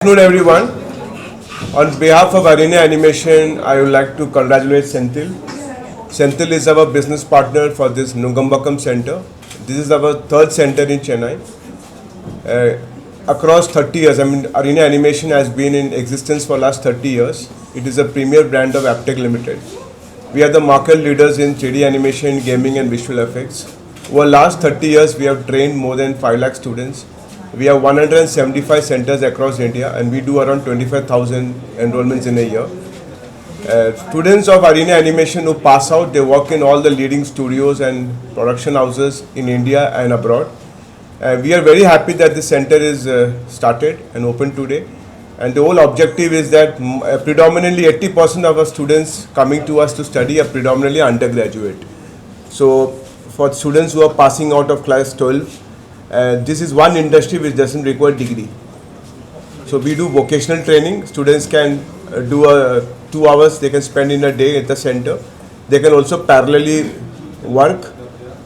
Good afternoon, everyone. On behalf of AREANA Animation, I would like to congratulate Senthil. Senthil is our business partner for this Nungabakkam Center. This is our third center in Chennai. Across 30 years, AREANA Animation has been in existence for last 30 years. It is a premier brand of Aptech Limited. We are the market leaders in 3D animation, gaming and visual effects. Over last 30 years, we have trained more than 5 lakh students. We have 175 centers across India and we do around 25,000 enrollments in a year. Students of AREANA Animation who pass out, they work in all the leading studios and production houses in India and abroad. We are very happy that this center is started and open today. And the whole objective is that predominantly 80% of our students coming to us to study are predominantly undergraduate. So for students who are passing out of class 12, this is one industry which doesn't require degree. So we do vocational training. Students can do 2 hours they can spend in a day at the center. They can also parallelly work.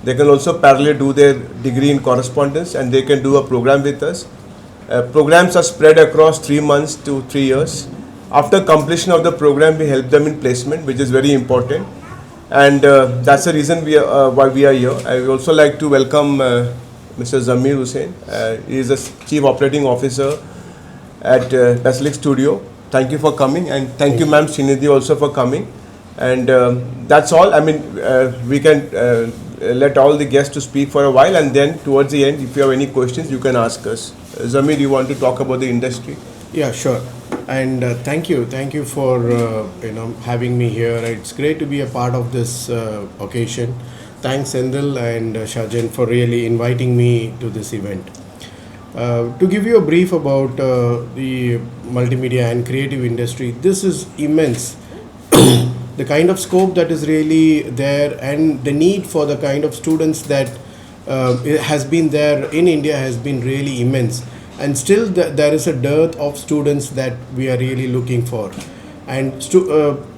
They can also parallelly do their degree in correspondence and they can do a program with us. Programs are spread across 3 months to 3 years. After completion of the program, we help them in placement, which is very important. And that's the reason why we are here. I would also like to welcome Mr. Zamir Hussain. He is the Chief Operating Officer at Basilic Studio. Thank you for coming, and thank you, Ma'am Srinidhi, also for coming. And that's all. We can let all the guests to speak for a while, and then towards the end, if you have any questions, you can ask us. Zamir, you want to talk about the industry? Yeah, sure. And thank you for having me here. It's great to be a part of this occasion. Thanks, Endil and Shajan, for really inviting me to this event. To give you a brief about the multimedia and creative industry, this is immense. The kind of scope that is really there and the need for the kind of students that has been there in India has been really immense. And still there is a dearth of students that we are really looking for. And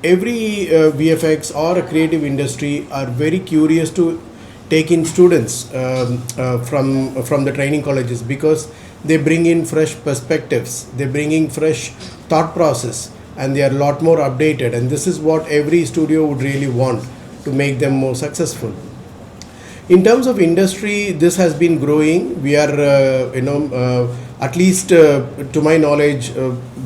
every VFX or a creative industry are very curious to take in students from the training colleges, because they bring in fresh perspectives, they bring in fresh thought process, and they are a lot more updated. And this is what every studio would really want to make them more successful. In terms of industry, this has been growing. We are, at least to my knowledge,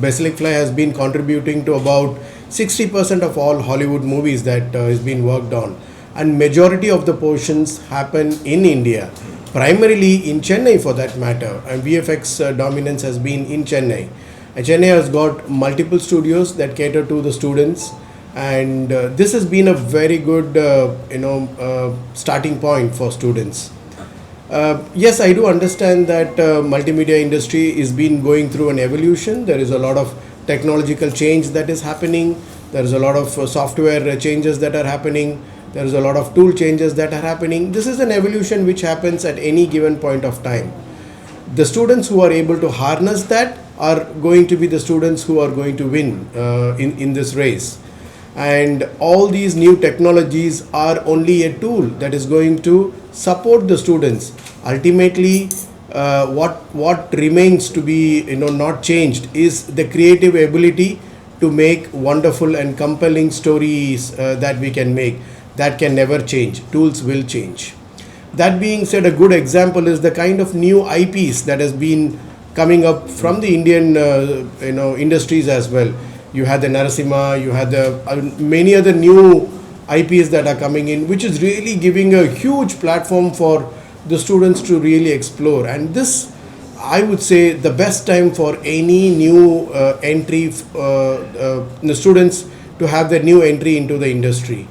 Basilic Fly has been contributing to about 60% of all Hollywood movies that is being worked on. And majority of the portions happen in India, primarily in Chennai for that matter. And VFX dominance has been in Chennai. And Chennai has got multiple studios that cater to the students. And this has been a very good starting point for students. Yes, I do understand that multimedia industry is been going through an evolution. There is a lot of technological change that is happening. There is a lot of software changes that are happening. There is a lot of tool changes that are happening. This is an evolution which happens at any given point of time. The students who are able to harness that are going to be the students who are going to win in this race. And all these new technologies are only a tool that is going to support the students. Ultimately, what remains to be not changed is the creative ability to make wonderful and compelling stories that we can make. That can never change. Tools will change. That being said, a good example is the kind of new IPs that has been coming up from the Indian industries as well. You had the Narasimha, you had the many other new IPs that are coming in, which is really giving a huge platform for the students to really explore. And this, I would say, the best time for any new entry, the students to have their new entry into the industry.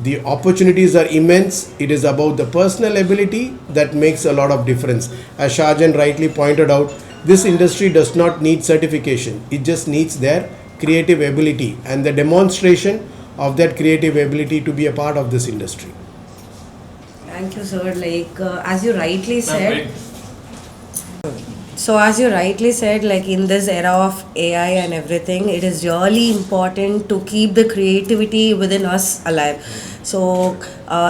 The opportunities are immense. It is about the personal ability that makes a lot of difference. As Shajan rightly pointed out, this industry does not need certification. It just needs their creative ability and the demonstration of that creative ability to be a part of this industry. Thank you, sir. As you rightly said, in this era of AI and everything, it is really important to keep the creativity within us alive. So,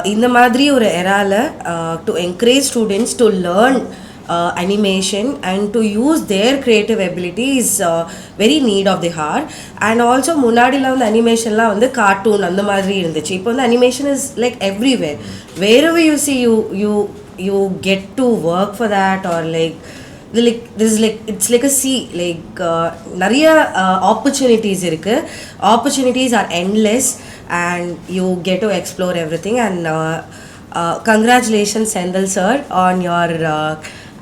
in the Madri or era, to encourage students to learn animation, and to use their creative ability is very need of the hour. And also முன்னாடிலாம் வந்து அனிமேஷன்லாம் வந்து cartoon அந்த மாதிரி இருந்துச்சு. இப்போ வந்து animation is like everywhere. wherever you see, you get to work for that, or like this is like it's like a sea, like நிறைய opportunities இருக்கு. Opportunities are endless and you get to explore everything. And congratulations Sendil sir on your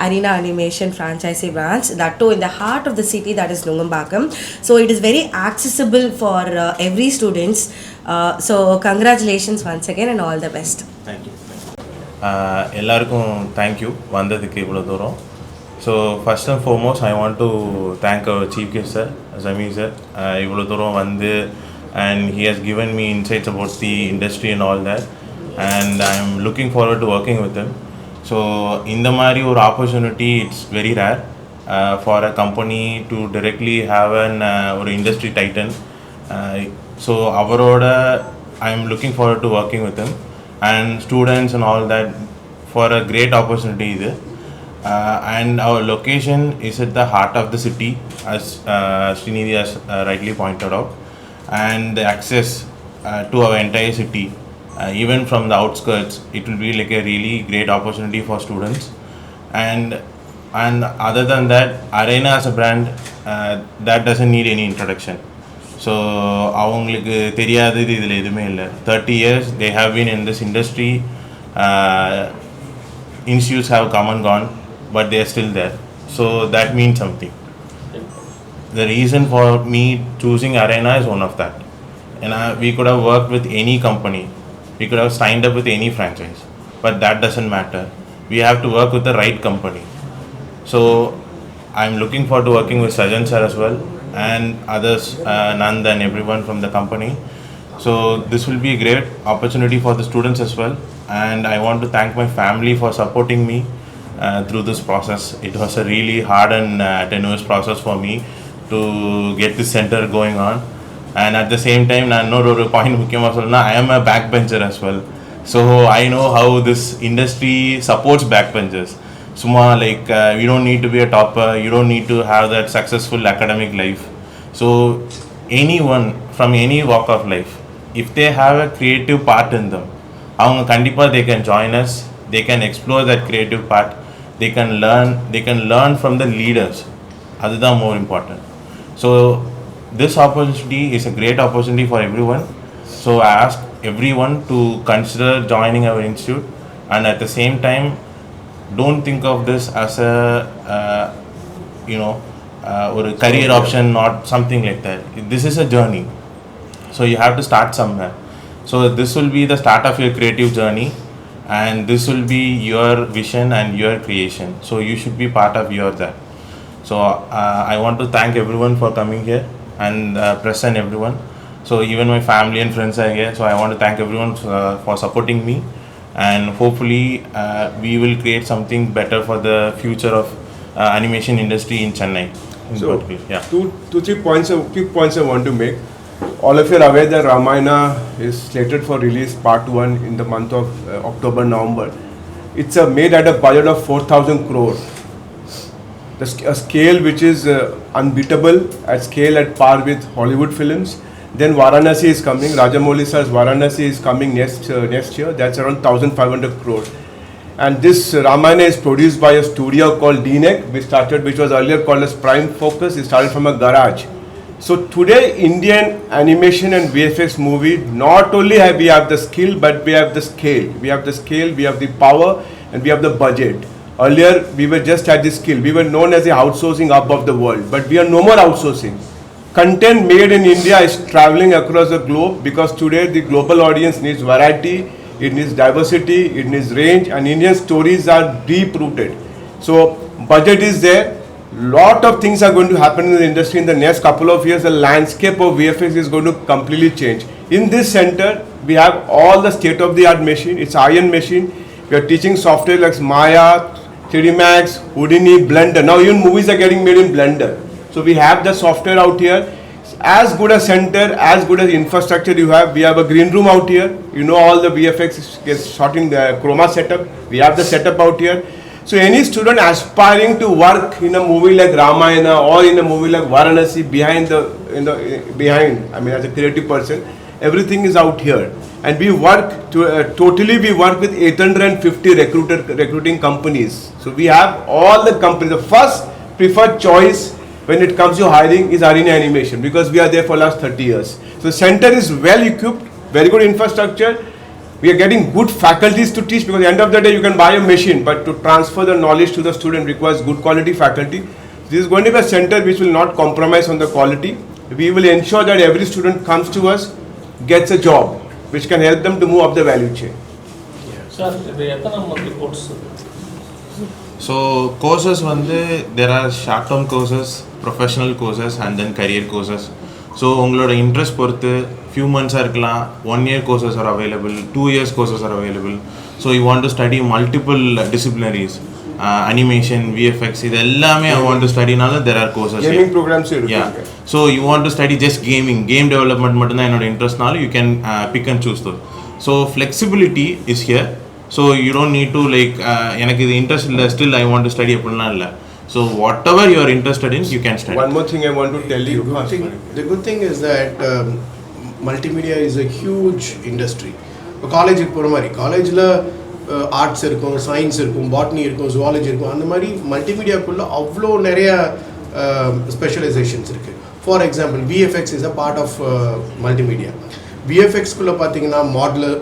AREANA animation franchisee branch, that too in the heart of the city, that is Nungabakkam. So it is very accessible for every students. So congratulations once again and all the best. Thank you. எல்லாருக்கும் thank you வந்ததுக்கு இவ்வளோ தூரம். So first and foremost I want to thank our chief guest sir Jameer sir. இவ்வளோ தூரம் வந்து and he has given me insights about the industry and all that, and I am looking forward to working with him. So இந்த மாதிரி ஒரு opportunity, it's very rare for a company to directly have an ஒரு industry titan. So அவரோட I am looking forward to working with him and students and all that for a great opportunity இது. And our location is at the heart of the city, as Srinidhi has rightly pointed out, and the access to our entire city, even from the outskirts, it will be like a really great opportunity for students. And other than that, AREANA as a brand, that doesn't need any introduction. So அவங்களுக்கு தெரியாதது இதில் எதுவுமே இல்லை. 30 years they have been in this industry. Institutes have come and gone, but they are still there. So that means something. The reason for me choosing AREANA is one of that. And we could have worked with any company. We could have signed up with any franchise. But that doesn't matter. We have to work with the right company. So I'm looking forward to working with Sajan sir as well, and others, Nand and everyone from the company. So this will be a great opportunity for the students as well. And I want to thank my family for supporting me through this process. It was a really hard and tenuous process for me to get this center going on. And at the same time, I know a point I am a backbencher as well. So I know how this industry supports backbenchers. Suma, like you don't need to be a topper, you don't need to have that successful academic life. So anyone from any walk of life, if they have a creative part in them, they can join us, they can explore that creative part, they can learn from the leaders. That's more important. So this opportunity is a great opportunity for everyone. So I ask everyone to consider joining our institute, and at the same time, don't think of this as a or a career option, not something like that. This is a journey. So you have to start somewhere. So this will be the start of your creative journey, and this will be your vision and your creation. So you should be part of that. So I want to thank everyone for coming here, and press and everyone. So even my family and friends are here. So I want to thank everyone for supporting me, and hopefully we will create something better for the future of animation industry in Chennai. So three quick points I want to make. All of you are aware that Ramayana is slated for release part 1 in the month of October, November. It's made at a budget of 4,000 crore. A scale which is unbeatable, at scale at par with Hollywood films. Then Varanasi is coming. Rajamouli sir's Varanasi is coming next year. That's around 1,500 crore. And this Ramayana is produced by a studio called DNEC, which was earlier called as Prime Focus. It started from a garage. So today, Indian animation and VFX movie, not only we have the skill, but we have the scale. We have the scale, we have the power, and we have the budget. Earlier, we were just at the skill. We were known as the outsourcing hub of the world, but we are no more outsourcing. Content made in India is traveling across the globe, because today the global audience needs variety, it needs diversity, it needs range, and Indian stories are deep rooted. So budget is there. Lot of things are going to happen in the industry in the next couple of years. The landscape of VFX is going to completely change. In this center, we have all the state-of-the-art machine. It's iron machine. We are teaching software like Maya, 3D Max, Houdini, Blender. Now even movies are getting made in Blender. So we have the software out here. As good a center, as good as infrastructure you have. We have a green room out here. You know, all the VFX gets shot in the chroma setup. We have the setup out here. So any student aspiring to work in a movie like Ramayana or in a movie like Varanasi behind, I mean, as a creative person, everything is out here. And we work we work with 850 recruiting companies. So we have all the companies. The first preferred choice when it comes to hiring is AREANA Animation, because we are there for last 30 years. So center is well equipped, very good infrastructure. We are getting good faculties to teach, because at the end of the day you can buy a machine, but to transfer the knowledge to the student requires good quality faculty. This is going to be a center which will not compromise on the quality. We will ensure that every student comes to us, gets a job, which can help them to move up the value chain. Sir, courses? So courses there are short-term courses, professional courses, and then career courses. So உங்களோட interest பொறுத்து few months இருக்கலாம், 1 year courses are available, 2 years courses are available. So you want to study multiple disciplinaries, animation, VFX, இது எல்லாமே I want to study நால there are courses. Gaming programs இருக்கு. Yeah. So you want to study just game development மட்டும் தான் என்னோட interest நால you can pick and choose those. So flexibility is here. So you don't need to எனக்கு இது interest இல்ல, still I want to study அப்படிலாம் இல்ல. So whatever you are interested in, you can study. One more thing I want to tell you. The good thing is that multimedia is a huge industry. காலேஜுக்கு போகிற மாதிரி காலேஜில் arts இருக்கும், science இருக்கும், botany இருக்கும், zoology இருக்கும். அந்த மாதிரி மல்டிமீடியாக்குள்ளே அவ்வளோ நிறைய ஸ்பெஷலைசேஷன்ஸ் இருக்குது. For example VFX is a part of multimedia. விஎஃப்எக்ஸ்குள்ளே பார்த்தீங்கன்னா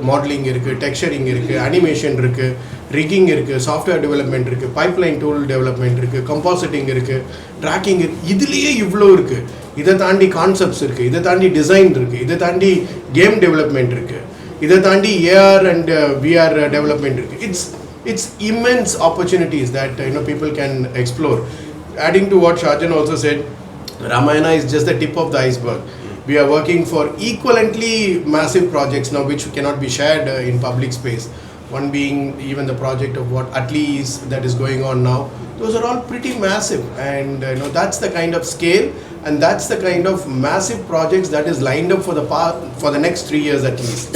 மாடலிங் இருக்குது, டெக்ஸ்சரிங் இருக்குது, அனிமேஷன் இருக்குது, ரிக்கிங் இருக்குது, சாஃப்ட்வேர் டெவலப்மெண்ட் இருக்குது, பைப்லைன் டூல் டெவலப்மெண்ட் இருக்குது, கம்போசிட்டிங் இருக்குது, ட்ராக்கிங் இருக்குது. இதுலேயே இவ்வளோ இருக்குது. இதை தாண்டி கான்செப்ட்ஸ் இருக்குது, இதை தாண்டி டிசைன் இருக்குது, இதை தாண்டி கேம் டெவலப்மெண்ட் இருக்குது, இதை தாண்டி ஏஆர் அண்ட் விஆர் டெவலப்மெண்ட் இருக்குது. It's immense opportunities that people can explore. Adding to what Shajan also said, Ramayana is just the tip of the iceberg. We are working for equivalently massive projects now which cannot be shared in public space. One being even the project of what Atli is that is going on now. Those are all pretty massive, and that's the kind of scale and that's the kind of massive projects that is lined up for the next 3 years at least.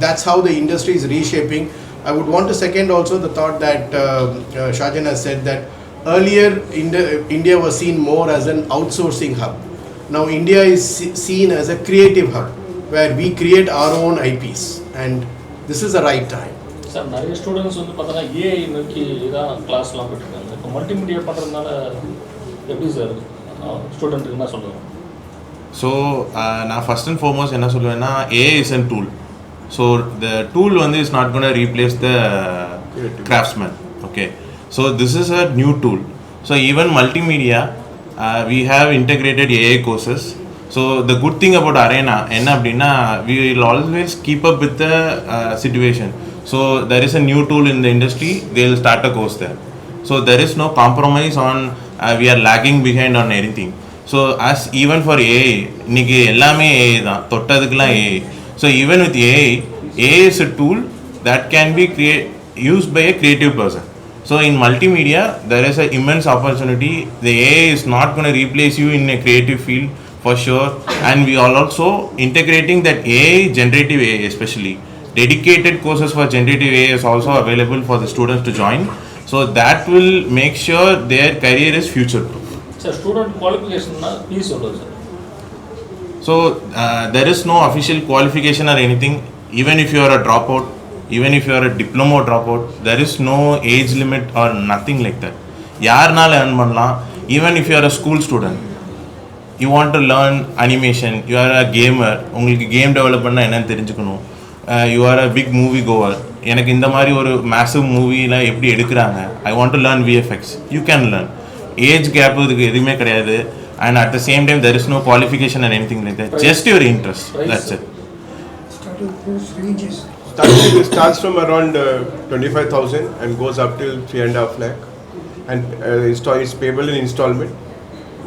That's how the industry is reshaping. I would want to second also the thought that Shajan has said that earlier India was seen more as an outsourcing hub. Now India is seen as a creative hub where we create our own IPs, and this is the right time. Sir, நிறைய students பார்த்தா AI நோக்கி தான் கிளாஸ்லாம் போட்டுருக்காங்க. இப்போ multimedia பண்ணுறதுனால எப்படி sir ஸ்டூடெண்ட்டுக்கு என்ன சொல்லுவேன்? ஸோ நான் ஃபர்ஸ்ட் அண்ட் ஃபார்மோஸ்ட் என்ன சொல்லுவேன்னா, AI is an tool. So the tool is not gonna replace the craftsman. Okay, so this is a new tool. So even multimedia we have integrated AI courses. So the good thing about AREANA enna appadina, we will always keep up with the situation. So there is a new tool in the industry, they will start a course there. So there is no compromise on we are lagging behind on anything. So as even for AI இன்னைக்கு எல்லாமே AI தான், தொட்டதுக்குலாம் AI. So even with AI is a tool that can be used by a creative person. So in multimedia, there is an immense opportunity. The AI is not going to replace you in a creative field for sure. And we are also integrating that AI, generative AI especially. Dedicated courses for generative AI is also available for the students to join. So that will make sure their career is future-proof. Sir, student qualification, please sir. So there is no official qualification or anything. Even if you are a dropout, even if you are a diploma dropout, there is no age limit or nothing like that. யாருனால earn பண்ணலாம். Even if you are a school student, you want to learn animation, you are a gamer, உங்களுக்கு game develop பண்ணால் என்னன்னு தெரிஞ்சுக்கணும், you are a big movie goer, எனக்கு இந்த மாதிரி ஒரு massive மூவிலாம் எப்படி எடுக்கிறாங்க, I want to learn VFX, you can learn. Age gap இதுக்கு எதுவுமே கிடையாது. And at the same time there is no qualification or anything like that. Just your interest. That's it. It starts from around 25,000 and goes up till 3.5 lakh, and it's payable in installment.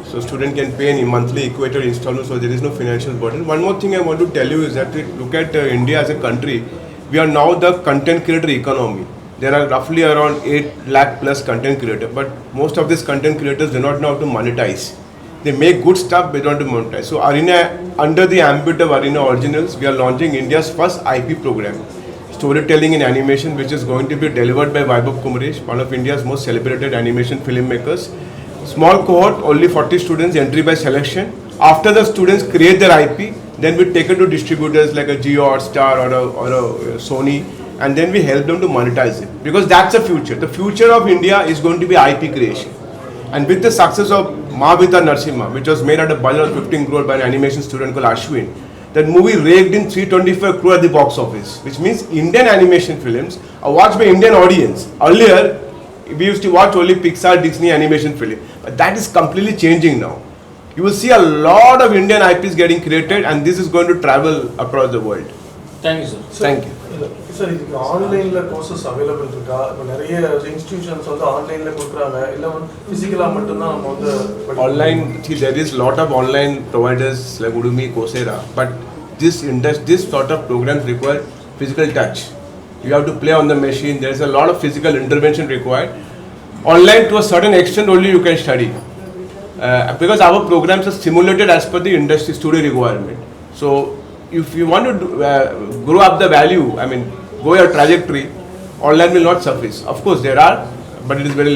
So student can pay in monthly equated installment, so there is no financial burden. One more thing I want to tell you is that look at India as a country. We are now the content creator economy. There are roughly around 8 lakh plus content creators, but most of these content creators do not know how to monetize. They make good stuff, but don't monetize. So AREANA, under the ambit of AREANA Originals, we are launching India's first IP program. storytelling in animation, which is going to be delivered by Vaibhav Kumaresh, one of India's most celebrated animation filmmakers. Small cohort, only 40 students, entry by selection. After the students create their IP, then we take it to distributors like a Jio or Star or a Sony, and then we help them to monetize it. Because that's the future. The future of India is going to be IP creation. And with the success of Mahavita Narsimha, which was made at a budget of 15 crore by an animation student called Ashwin, that movie raked in 325 crore at the box office, which means Indian animation films are watched by Indian audience. Earlier, we used to watch only Pixar, Disney animation film, but that is completely changing now. You will see a lot of Indian IPs getting created, and this is going to travel across the world. Thank you, sir. Thank you. Sir இதுக்கு ஆன்லைனில் courses available இருக்கா? இப்போ நிறைய institutions வந்து ஆன்லைனில் கொடுக்குறாங்க, இல்லை வந்து ஃபிசிக்கலாக மட்டும்தான் நம்ம வந்து Online, see, there is lot of online providers like Udemy, Coursera, but this sort of programs require physical touch. You have to play on the machine. There is a lot of physical intervention required. Online, to a certain extent, only you can study. Because our programs are simulated as per the industry studio requirement. So, if you want to grow up the value, I mean, go your trajectory, online will not suffice. Of course, there are, but it is very